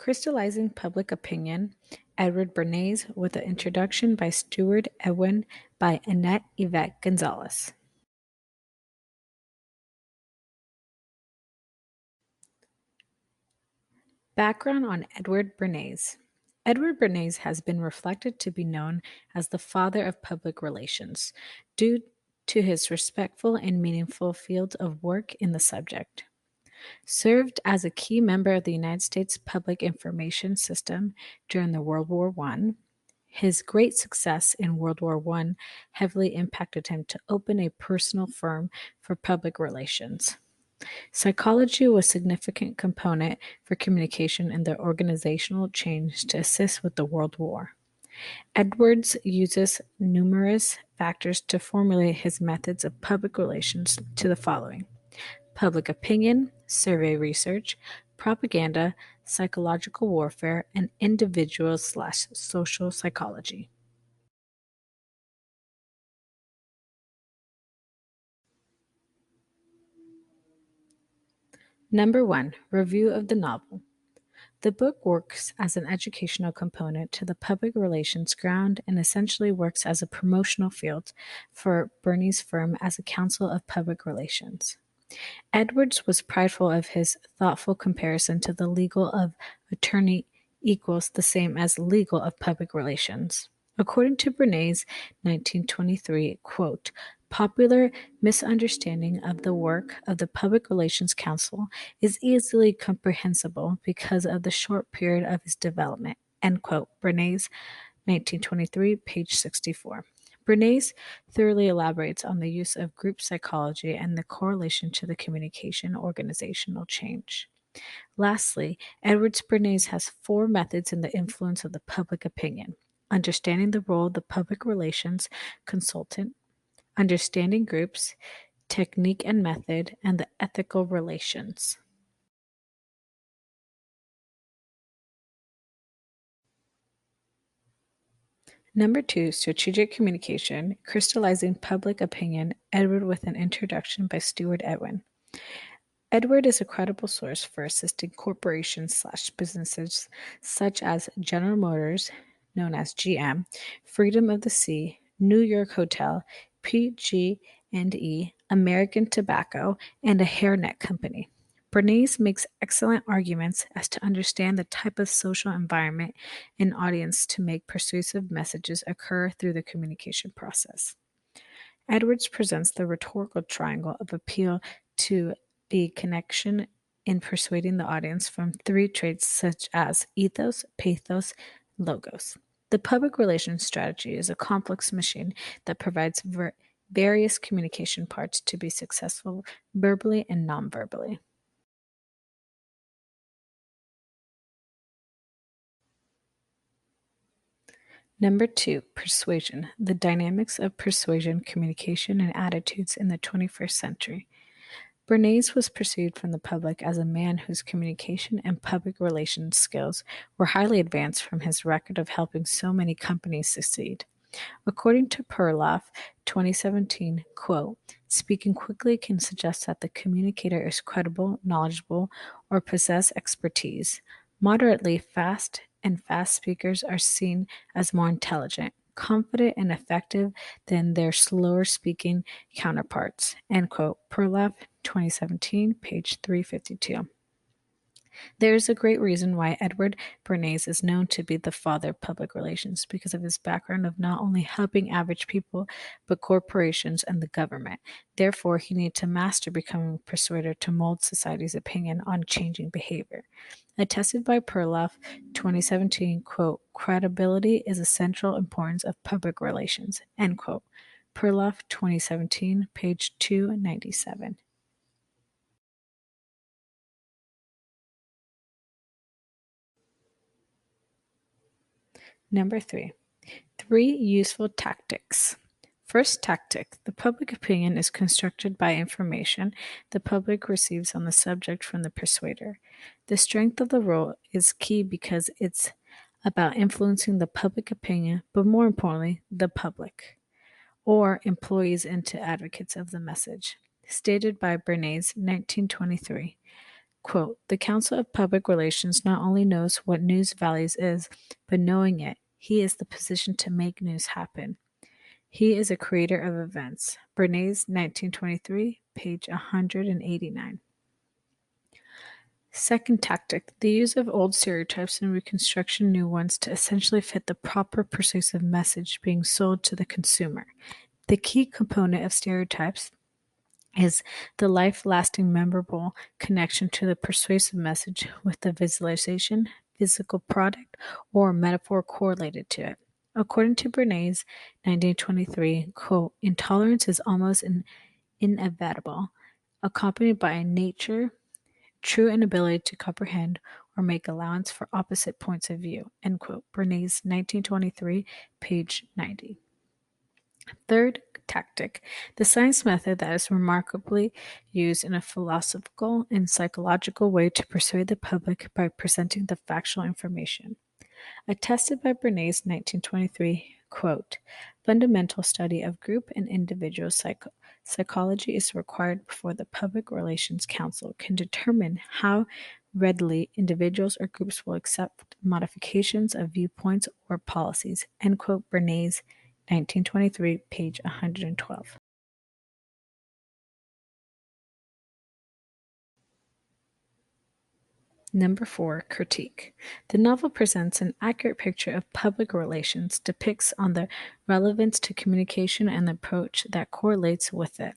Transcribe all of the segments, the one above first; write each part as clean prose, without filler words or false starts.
Crystallizing Public Opinion, Edward Bernays, with an introduction by Swart Ewen by Annette Yvette Gonzalez. Background on Edward Bernays. Edward Bernays has been reflected to be known as the father of public relations due to his respectful and meaningful field of work in the subject. Served as a key member of the United States public information system during the World War I, his great success in World War I heavily impacted him to open a personal firm for public relations. Psychology was a significant component for communication and the organizational change to assist with the World War. Edwards uses numerous factors to formulate his methods of public relations to the following: public opinion, survey research, propaganda, psychological warfare, and individual/social psychology. Number 1. Review of the novel. The book works as an educational component to the public relations ground and essentially works as a promotional field for Bernays' firm as a counsel of public relations. Edwards was prideful of his thoughtful comparison to the legal of attorney equals the same as legal of public relations. According to Bernays' 1923, quote, popular misunderstanding of the work of the Public Relations Council is easily comprehensible because of the short period of its development, end quote. Bernays, 1923, page 64. Bernays thoroughly elaborates on the use of group psychology and the correlation to the communication organizational change. Lastly, Edwards Bernays has 4 methods in the influence of the public opinion: understanding the role of the public relations consultant, understanding groups, technique and method, and the ethical relations. Number 2, strategic communication, crystallizing public opinion, Edward with an introduction by Swart Ewen. Edward is a credible source for assisting corporations/businesses such as General Motors, known as GM, Freedom of the Sea, New York Hotel, PG&E, American Tobacco, and a hairnet company. Bernays makes excellent arguments as to understand the type of social environment and audience to make persuasive messages occur through the communication process. Edwards presents the rhetorical triangle of appeal to the connection in persuading the audience from 3 traits such as ethos, pathos, logos. The public relations strategy is a complex machine that provides various communication parts to be successful verbally and non-verbally. Number 2, persuasion, the dynamics of persuasion, communication, and attitudes in the 21st century. Bernays was perceived from the public as a man whose communication and public relations skills were highly advanced from his record of helping so many companies succeed. According to Perloff, 2017, quote, speaking quickly can suggest that the communicator is credible, knowledgeable, or possess expertise. Moderately fast and fast speakers are seen as more intelligent, confident, and effective than their slower speaking counterparts. End quote. Perloff, 2017, page 352. There is a great reason why Edward Bernays is known to be the father of public relations, because of his background of not only helping average people, but corporations and the government. Therefore, he needed to master becoming a persuader to mold society's opinion on changing behavior. Attested by Perloff, 2017, quote, credibility is a central importance of public relations, end quote. Perloff, 2017, page 297. Number 3. 3 useful tactics. First tactic: the public opinion is constructed by information the public receives on the subject from the persuader. The strength of the role is key because it's about influencing the public opinion, but more importantly, the public, or employees into advocates of the message. Stated by Bernays, 1923, Quote, the Council of Public Relations not only knows what news values is, but knowing it, he is the position to make news happen. He is a creator of events. Bernays, 1923, page 189. Second tactic, the use of old stereotypes and reconstruction new ones to essentially fit the proper persuasive message being sold to the consumer. The key component of stereotypes is the life-lasting memorable connection to the persuasive message with the visualization, physical product, or metaphor correlated to it. According to Bernays, 1923, quote, intolerance is almost inevitable, accompanied by a nature, true inability to comprehend or make allowance for opposite points of view, end quote. Bernays, 1923, page 90. Third tactic, the science method that is remarkably used in a philosophical and psychological way to persuade the public by presenting the factual information. Attested by Bernays, 1923, quote, fundamental study of group and individual psychology is required before the Public Relations Council can determine how readily individuals or groups will accept modifications of viewpoints or policies, end quote. Bernays, 1923, page 112. Number 4, critique. The novel presents an accurate picture of public relations, depicts on the relevance to communication and the approach that correlates with it.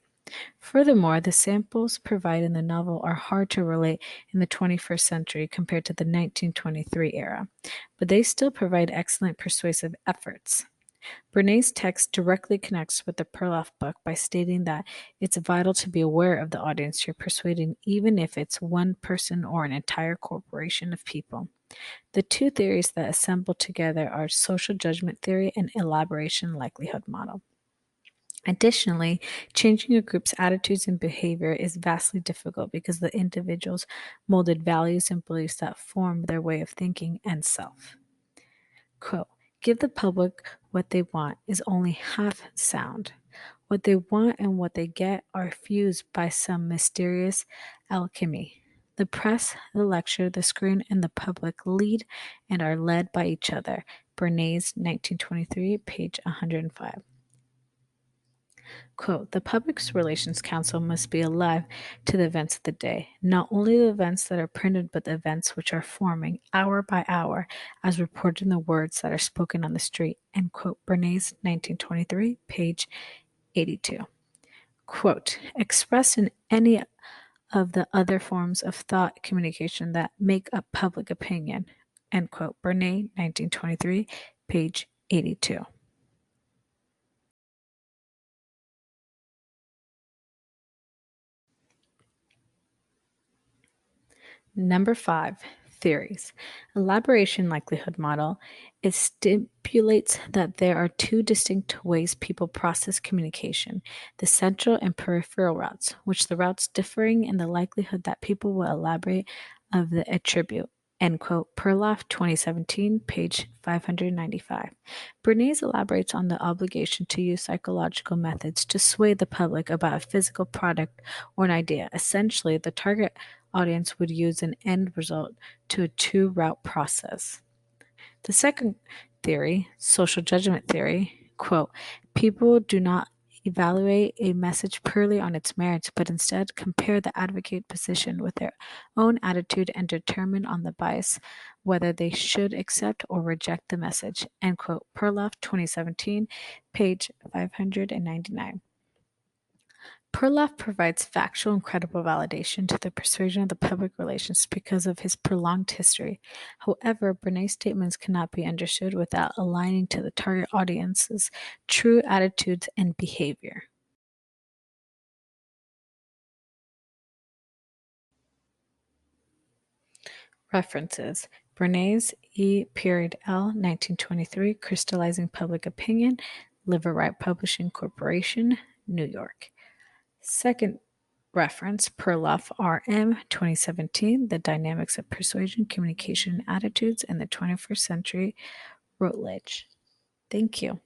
Furthermore, the samples provided in the novel are hard to relate in the 21st century compared to the 1923 era, but they still provide excellent persuasive efforts. Bernays' text directly connects with the Perloff book by stating that it's vital to be aware of the audience you're persuading, even if it's one person or an entire corporation of people. The two theories that assemble together are social judgment theory and elaboration likelihood model. Additionally, changing a group's attitudes and behavior is vastly difficult because the individuals molded values and beliefs that form their way of thinking and self. Quote, give the public what they want is only half sound. What they want and what they get are fused by some mysterious alchemy. The press, the lecture, the screen, and the public lead and are led by each other. Bernays, 1923, page 105. Quote, the Public Relations Council must be alive to the events of the day, not only the events that are printed, but the events which are forming hour by hour, as reported in the words that are spoken on the street, end quote. Bernays, 1923, page 82. Quote, expressed in any of the other forms of thought communication that make up public opinion, end quote. Bernays, 1923, page 82. Number 5, theories. Elaboration likelihood model. It stipulates that there are two distinct ways people process communication, the central and peripheral routes, which the routes differing in the likelihood that people will elaborate of the attribute. End quote. Perloff, 2017, page 595. Bernays elaborates on the obligation to use psychological methods to sway the public about a physical product or an idea. Essentially, the target audience would use an end result to a two-route process. The second theory, social judgment theory, quote, people do not evaluate a message purely on its merits, but instead compare the advocate position with their own attitude and determine on the bias whether they should accept or reject the message, end quote. Perloff, 2017, page 599. Perloff provides factual and credible validation to the persuasion of the public relations because of his prolonged history. However, Bernays' statements cannot be understood without aligning to the target audience's true attitudes and behavior. References: Bernays, E. L. 1923, Crystallizing Public Opinion, Liverwright Publishing Corporation, New York. Second reference, Perloff, R.M., 2017, The Dynamics of Persuasion, Communication, and Attitudes in the 21st Century, Routledge. Thank you.